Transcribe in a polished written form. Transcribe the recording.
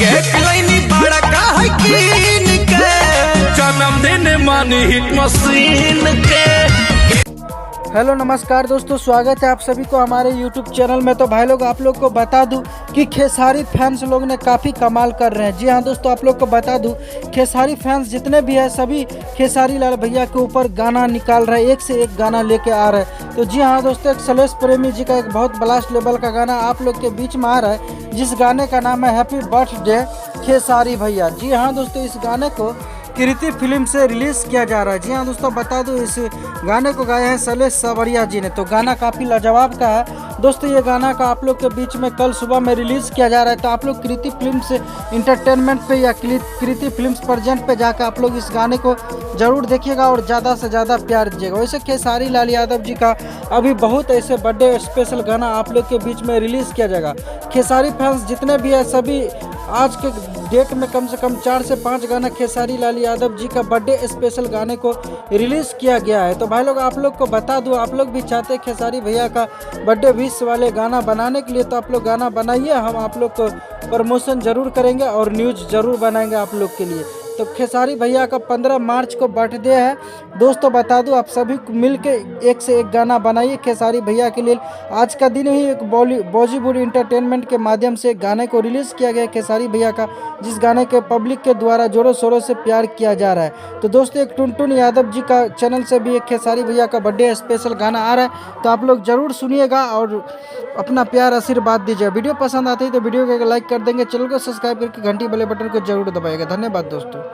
Cake लाइनी बड़ा काहे कीन के जन्मदिन मानी हिट मशीन के। हेलो नमस्कार दोस्तों, स्वागत है आप सभी को हमारे यूट्यूब चैनल में। तो भाई लोग आप लोग को बता दूं कि खेसारी फैंस लोग ने काफ़ी कमाल कर रहे हैं। जी हाँ दोस्तों, आप लोग को बता दूं खेसारी फैंस जितने भी हैं सभी खेसारी लाल भैया के ऊपर गाना निकाल रहे हैं, एक से एक गाना लेके आ रहे हैं। तो जी हाँ दोस्तों, एक सलेश प्रेमी जी का एक बहुत ब्लास्ट लेवल का गाना आप लोग के बीच में आ रहा है, जिस गाने का नाम है हैप्पी बर्थडे खेसारी भैया। जी हाँ दोस्तों, इस गाने को कृति फिल्म से रिलीज़ किया जा रहा है। जी हाँ दोस्तों, बता दूं इस गाने को गाया है सलेश सावरिया जी ने। तो गाना काफ़ी लाजवाब का है दोस्तों। ये गाना का आप लोग के बीच में कल सुबह में रिलीज़ किया जा रहा है। तो आप लोग कृति फिल्म से इंटरटेनमेंट पे या कृति फिल्म्स प्रेजेंट पे जाकर आप लोग इस गाने को ज़रूर देखिएगा और ज़्यादा से ज़्यादा प्यार दीजिएगा। वैसे खेसारी लाल यादव जी का अभी बहुत ऐसे बर्थडे स्पेशल गाना आप लोग के बीच में रिलीज़ किया जाएगा। खेसारी फैंस जितने भी हैं सभी आज के डेट में कम से कम 4 से 5 गाना खेसारी लाल यादव जी का बर्थडे स्पेशल गाने को रिलीज़ किया गया है। तो भाई लोग आप लोग को बता दूं, आप लोग भी चाहते हैं खेसारी भैया का बर्थडे विश वाले गाना बनाने के लिए, तो आप लोग गाना बनाइए, हम आप लोग को प्रमोशन ज़रूर करेंगे और न्यूज़ ज़रूर बनाएंगे आप लोग के लिए। तो खेसारी भैया का 15 मार्च को बर्थडे है दोस्तों। बता दूं आप सभी मिल के एक से एक गाना बनाइए खेसारी भैया के लिए। आज का दिन ही एक बॉलीवुड इंटरटेनमेंट के माध्यम से गाने को रिलीज़ किया गया खेसारी भैया का, जिस गाने के पब्लिक के द्वारा जोरों शोरों से प्यार किया जा रहा है। तो दोस्तों एक टुनटुन यादव जी का चैनल से भी एक खेसारी भैया का बर्थडे स्पेशल गाना आ रहा है, तो आप लोग ज़रूर सुनिएगा और अपना प्यार आशीर्वाद दीजिए। वीडियो पसंद आती है तो वीडियो को लाइक कर देंगे, चैनल को सब्सक्राइब करके घंटी वाले बटन को जरूर दबाइएगा। धन्यवाद दोस्तों।